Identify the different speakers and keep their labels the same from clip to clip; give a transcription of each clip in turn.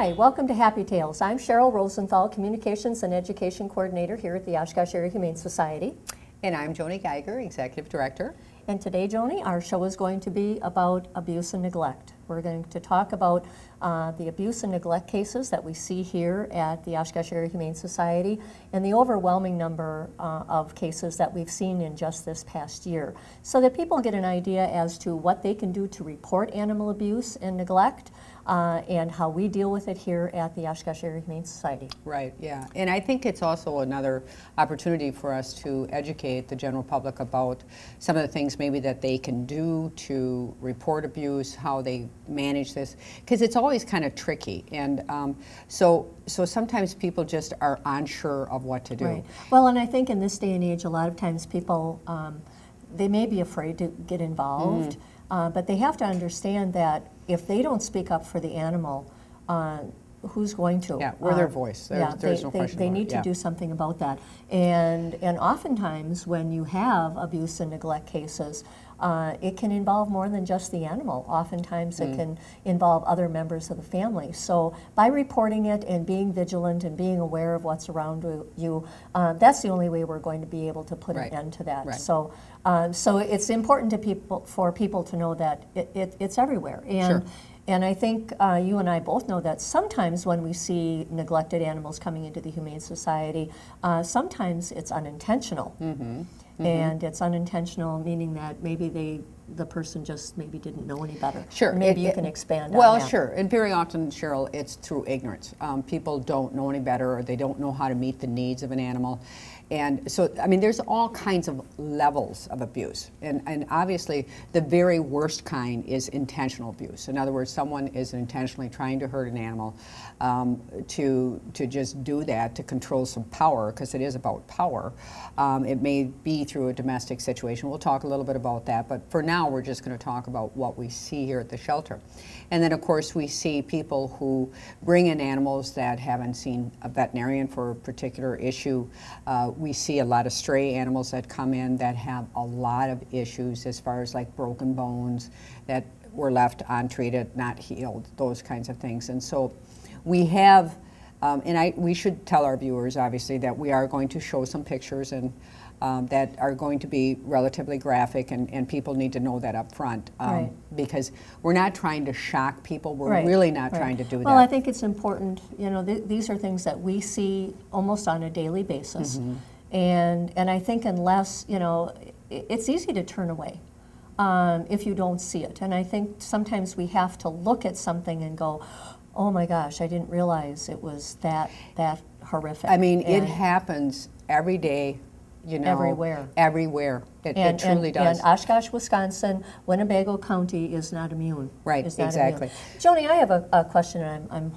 Speaker 1: Hi, welcome to Happy Tales. I'm Cheryl Rosenthal, Communications and Education Coordinator here at the Oshkosh Area Humane Society.
Speaker 2: And I'm Joni Geiger, Executive Director.
Speaker 1: And today, Joni, our show is going to be about abuse and neglect. We're going to talk about the abuse and neglect cases that we see here at the Oshkosh Area Humane Society and the overwhelming number of cases that we've seen in just this past year, so that people get an idea as to what they can do to report animal abuse and neglect and how we deal with it here at the Oshkosh Area Humane Society.
Speaker 2: Right, yeah. And I think it's also another opportunity for us to educate the general public about some of the things maybe that they can do to report abuse, how they manage this, because it's always kind of tricky. And so sometimes people just are unsure of what to do.
Speaker 1: Right. Well, and I think in this day and age, a lot of times people, they may be afraid to get involved, but they have to understand that if they don't speak up for the animal, who's going to?
Speaker 2: Yeah, we're their voice. There's no question.
Speaker 1: They need to do something about that. And oftentimes when you have abuse and neglect cases, it can involve more than just the animal. Oftentimes it can involve other members of the family. So by reporting it and being vigilant and being aware of what's around you, that's the only way we're going to be able to put an end to that.
Speaker 2: Right.
Speaker 1: So it's important to for people to know that it's everywhere. And And I think you and I both know that sometimes when we see neglected animals coming into the Humane Society, sometimes it's unintentional. And it's unintentional, meaning that maybe the person just maybe didn't know any better.
Speaker 2: Sure.
Speaker 1: Maybe you can expand on
Speaker 2: well,
Speaker 1: that.
Speaker 2: sure. And very often, Cheryl, it's through ignorance. People don't know any better, or they don't know how to meet the needs of an animal. And so, I mean, there's all kinds of levels of abuse. And obviously, the very worst kind is intentional abuse. In other words, someone is intentionally trying to hurt an animal to just do that, to control some power, because it is about power. It may be through a domestic situation. We'll talk a little bit about that. But for now, we're just going to talk about what we see here at the shelter. And then, of course, we see people who bring in animals that haven't seen a veterinarian for a particular issue. We see a lot of stray animals that come in that have a lot of issues as far as like broken bones that were left untreated, not healed, those kinds of things. And so we have, we should tell our viewers, obviously, that we are going to show some pictures and that are going to be relatively graphic, and people need to know that up front, because we're not trying to shock people. We're really not trying to do that.
Speaker 1: Well, I think it's important, you know, these are things that we see almost on a daily basis. And I think unless, you know, it's easy to turn away if you don't see it. And I think sometimes we have to look at something and go, oh my gosh, I didn't realize it was that horrific.
Speaker 2: I mean, it happens every day, you know.
Speaker 1: Everywhere.
Speaker 2: Everywhere. It truly does.
Speaker 1: And Oshkosh, Wisconsin, Winnebago County is not immune.
Speaker 2: Right, exactly.
Speaker 1: Joni, I have a question, and I'm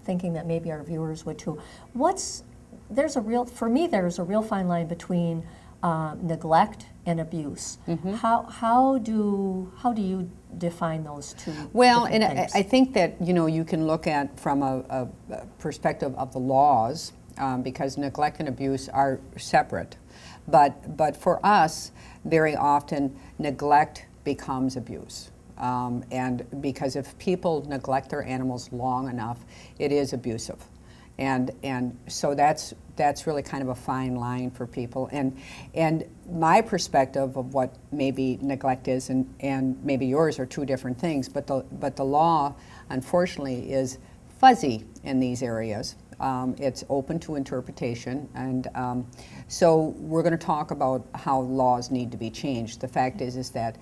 Speaker 1: thinking that maybe our viewers would too. For me, there's a real fine line between neglect and abuse. How do you define those two?
Speaker 2: Well, and I think that, you know, you can look at from a perspective of the laws, because neglect and abuse are separate. But for us, very often neglect becomes abuse. And because if people neglect their animals long enough, it is abusive. And so that's really kind of a fine line for people. And my perspective of what maybe neglect is and maybe yours are two different things, but the law, unfortunately, is fuzzy in these areas. It's open to interpretation, and so we're going to talk about how laws need to be changed. The fact is that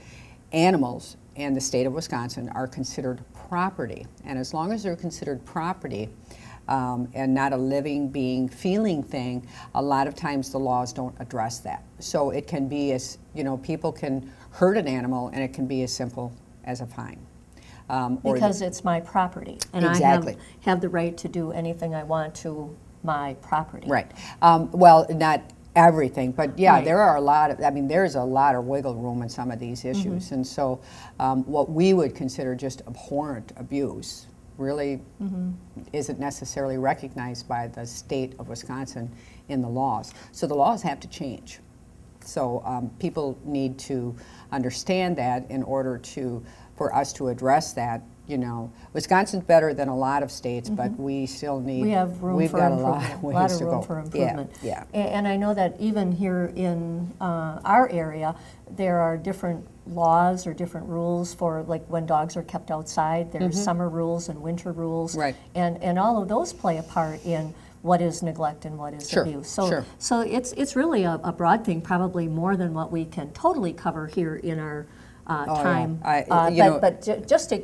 Speaker 2: animals in the state of Wisconsin are considered property, and as long as they're considered property, and not a living, being, feeling thing, a lot of times the laws don't address that. So it can be as, you know, people can hurt an animal and it can be as simple as a fine.
Speaker 1: Because it's my property, and I have the right to do anything I want to my property.
Speaker 2: Right. Well, not everything, but yeah, there are a lot of, I mean, there's a lot of wiggle room in some of these issues. And so what we would consider just abhorrent abuse really isn't necessarily recognized by the state of Wisconsin in the laws. So the laws have to change. So people need to understand that in order for us to address that you know, Wisconsin's better than a lot of states, but we still need.
Speaker 1: We have room
Speaker 2: we've
Speaker 1: for
Speaker 2: got
Speaker 1: improvement.
Speaker 2: a lot of ways
Speaker 1: lot of
Speaker 2: to
Speaker 1: room
Speaker 2: go.
Speaker 1: for improvement.
Speaker 2: Yeah.
Speaker 1: And I know that even here in our area, there are different laws or different rules for, like, when dogs are kept outside. There's summer rules and winter rules.
Speaker 2: Right.
Speaker 1: And all of those play a part in what is neglect and what is
Speaker 2: Sure,
Speaker 1: abuse. So,
Speaker 2: sure.
Speaker 1: so it's really a broad thing, probably more than what we can totally cover here in our time.
Speaker 2: Yeah.
Speaker 1: Just to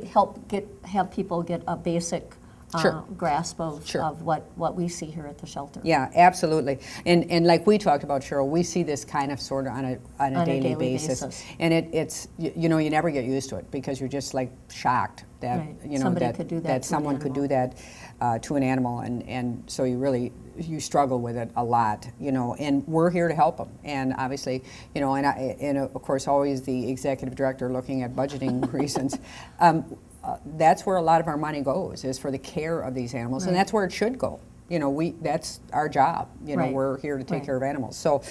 Speaker 1: have people get a basic
Speaker 2: Sure.
Speaker 1: grasp of,
Speaker 2: Sure.
Speaker 1: of what we see here at the shelter.
Speaker 2: Yeah, absolutely. And like we talked about, Cheryl, we see this kind of sort of on a daily basis. And it's you know, you never get used to it because you're just like shocked that
Speaker 1: Right.
Speaker 2: you know
Speaker 1: Somebody
Speaker 2: that,
Speaker 1: could do that
Speaker 2: that
Speaker 1: to an
Speaker 2: someone could do
Speaker 1: animal.
Speaker 2: that to an animal, and so you struggle with it a lot, you know, and we're here to help them. And obviously, you know, and of course always the executive director looking at budgeting reasons. That's where a lot of our money goes, is for the care of these animals, and that's where it should go. You know, that's our job. You know,
Speaker 1: Right.
Speaker 2: we're here to take
Speaker 1: Right.
Speaker 2: care of animals. So,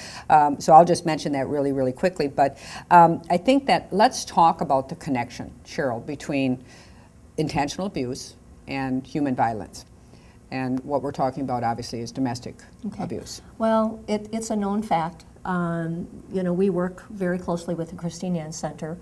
Speaker 2: so I'll just mention that really, really quickly. But I think that let's talk about the connection, Cheryl, between intentional abuse and human violence. And what we're talking about, obviously, is domestic abuse.
Speaker 1: Well, it's a known fact. You know, we work very closely with the Christine Ann Center.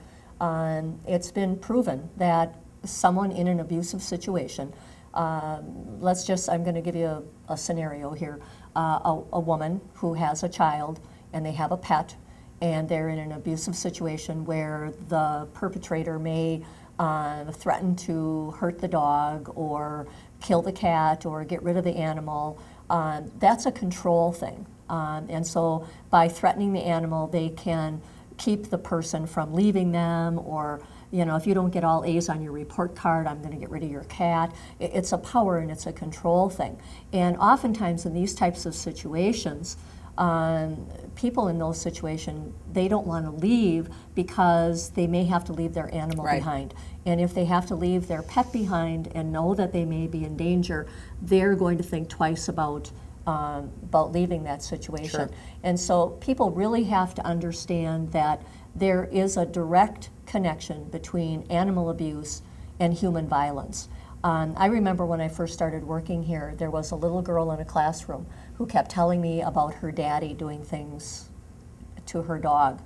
Speaker 1: It's been proven that someone in an abusive situation, I'm going to give you a scenario here. A woman who has a child and they have a pet, and they're in an abusive situation where the perpetrator may threaten to hurt the dog or kill the cat or get rid of the animal. That's a control thing. And so by threatening the animal, they can keep the person from leaving them, or, you know, if you don't get all A's on your report card, I'm going to get rid of your cat. It's a power and it's a control thing. And oftentimes in these types of situations, people in those situations, they don't want to leave because they may have to leave their animal behind. And if they have to leave their pet behind and know that they may be in danger, they're going to think twice about leaving that situation.
Speaker 2: Sure.
Speaker 1: And so people really have to understand that there is a direct connection between animal abuse and human violence. I remember when I first started working here, there was a little girl in a classroom who kept telling me about her daddy doing things to her dog.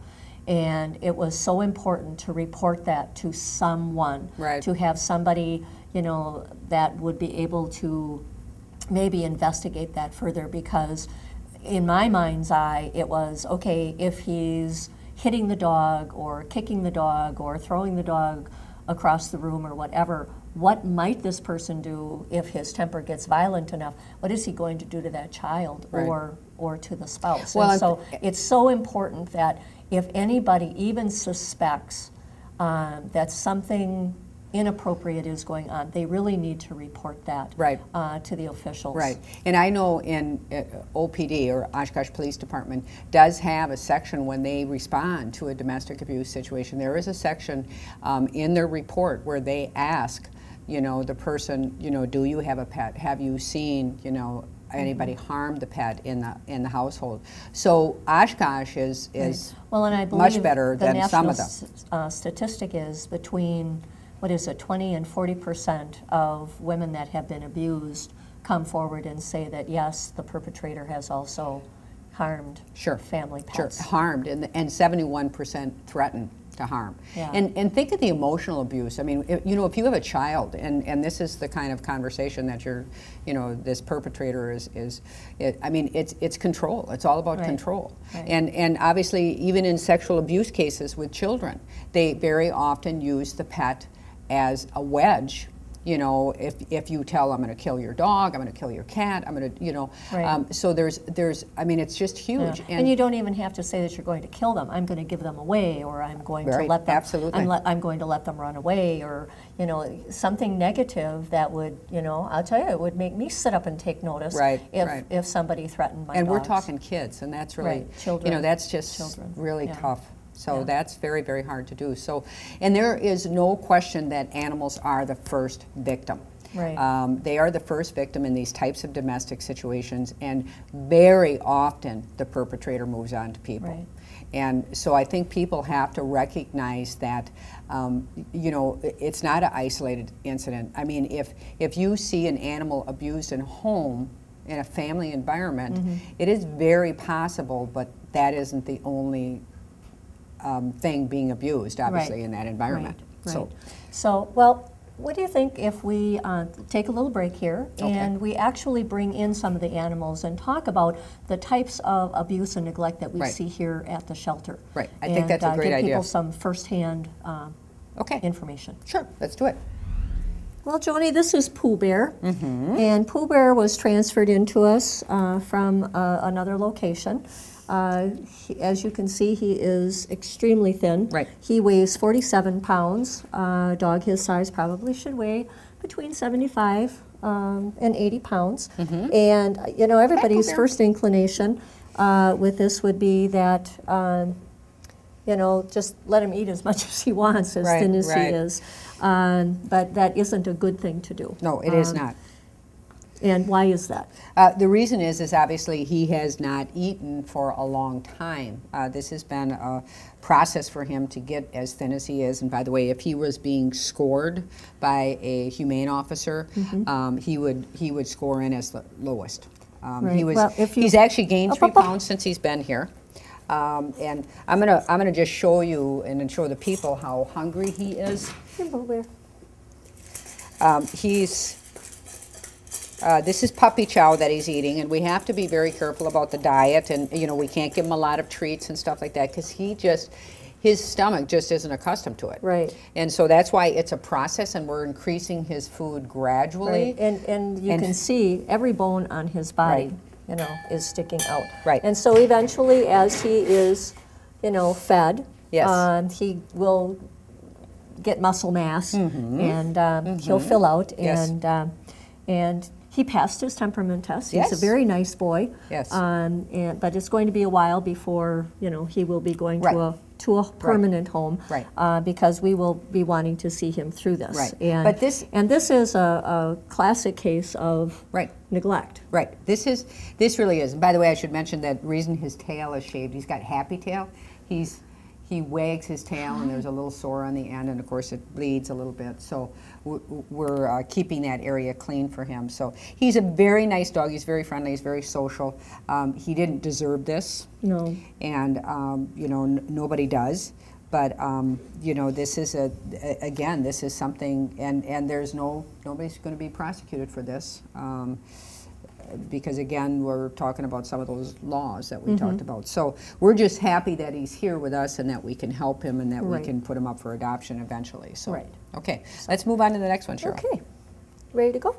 Speaker 1: And it was so important to report that to someone, to have somebody, you know, that would be able to maybe investigate that further, because in my mind's eye, it was, okay, if he's hitting the dog or kicking the dog or throwing the dog across the room or whatever, what might this person do if his temper gets violent enough? What is he going to do to that child or to the spouse?
Speaker 2: Well,
Speaker 1: and so it's so important that if anybody even suspects that something inappropriate is going on, they really need to report that to the officials.
Speaker 2: Right. And I know in OPD, or Oshkosh Police Department, does have a section when they respond to a domestic abuse situation. There is a section in their report where they ask, you know, the person, you know, do you have a pet? Have you seen, you know, anybody harm the pet in the household? So Oshkosh is
Speaker 1: well, and I believe
Speaker 2: much better than some of them.
Speaker 1: The national statistic is between, what is it, 20 and 40% of women that have been abused come forward and say that, yes, the perpetrator has also harmed family pets.
Speaker 2: Sure, harmed, and 71% threatened to harm.
Speaker 1: Yeah.
Speaker 2: And think of the emotional abuse. I mean, you know, if you have a child, and this is the kind of conversation that you know, this perpetrator I mean, it's control. It's all about control.
Speaker 1: Right.
Speaker 2: And obviously, even in sexual abuse cases with children, they very often use the pet as a wedge. You know, if you tell, I'm going to kill your dog, I'm going to kill your cat, I'm going to, you know, so there's, I mean, it's just huge.
Speaker 1: Yeah. And you don't even have to say that you're going to kill them. I'm going to give them away, or I'm going to let them.
Speaker 2: Absolutely.
Speaker 1: I'm going to let them run away, or, you know, something negative that would, you know, I'll tell you, it would make me sit up and take notice. If somebody threatened my dogs.
Speaker 2: And we're talking kids, and that's really,
Speaker 1: children.
Speaker 2: you know, that's just really tough. So that's very, very hard to do. So, and there is no question that animals are the first victim.
Speaker 1: Right.
Speaker 2: They are the first victim in these types of domestic situations, and very often the perpetrator moves on to people.
Speaker 1: Right.
Speaker 2: And so I think people have to recognize that, you know, it's not an isolated incident. I mean, if you see an animal abused in a home, in a family environment, it is very possible, but that isn't the only thing being abused, obviously, in that environment.
Speaker 1: Right. So, well, what do you think if we take a little break here and we actually bring in some of the animals and talk about the types of abuse and neglect that we see here at the shelter?
Speaker 2: Right. I think that's a great
Speaker 1: give
Speaker 2: idea.
Speaker 1: people some firsthand information.
Speaker 2: Sure. Let's do it.
Speaker 1: Well, Joni, this is Pooh Bear, and Pooh Bear was transferred into us from another location. As you can see, he is extremely thin.
Speaker 2: Right.
Speaker 1: He weighs 47 pounds. A dog his size probably should weigh between 75 and 80 pounds. And, you know, everybody's first inclination with this would be that, you know, just let him eat as much as he wants, as thin as he is. But that isn't a good thing to do.
Speaker 2: No, it is not.
Speaker 1: And why is that?
Speaker 2: The reason is obviously he has not eaten for a long time. This has been a process for him to get as thin as he is. And by the way, if he was being scored by a humane officer, he would score in as the lowest. He's actually gained 3 pounds since he's been here. And I'm gonna just show you and then show the people how hungry he is. This is puppy chow that he's eating, and we have to be very careful about the diet, and you know, we can't give him a lot of treats and stuff like that because his stomach just isn't accustomed to it.
Speaker 1: Right.
Speaker 2: And so that's why it's a process, and we're increasing his food gradually.
Speaker 1: Right. And you can see every bone on his body, you know, is sticking out.
Speaker 2: Right.
Speaker 1: And so eventually, as he is, you know, fed, he will get muscle mass, and he'll fill out, and he passed his temperament test. He's a very nice boy.
Speaker 2: Yes.
Speaker 1: But it's going to be a while before, you know, he will be going to a permanent home. Right. Because we will be wanting to see him through this.
Speaker 2: Right.
Speaker 1: And this is a classic case of neglect.
Speaker 2: Right. This really is. And by the way, I should mention that reason his tail is shaved. He's got happy tail. He wags his tail, and there's a little sore on the end, and of course it bleeds a little bit. So we're keeping that area clean for him. So he's a very nice dog. He's very friendly. He's very social. He didn't deserve this. No. And you know, nobody does. But you know, this is again, this is something, and there's nobody's going to be prosecuted for this. Because again, we're talking about some of those laws that we talked about. So we're just happy that he's here with us and that we can help him and that we can put him up for adoption eventually. So, okay, let's move on to the next one, Cheryl.
Speaker 1: Okay, ready to go?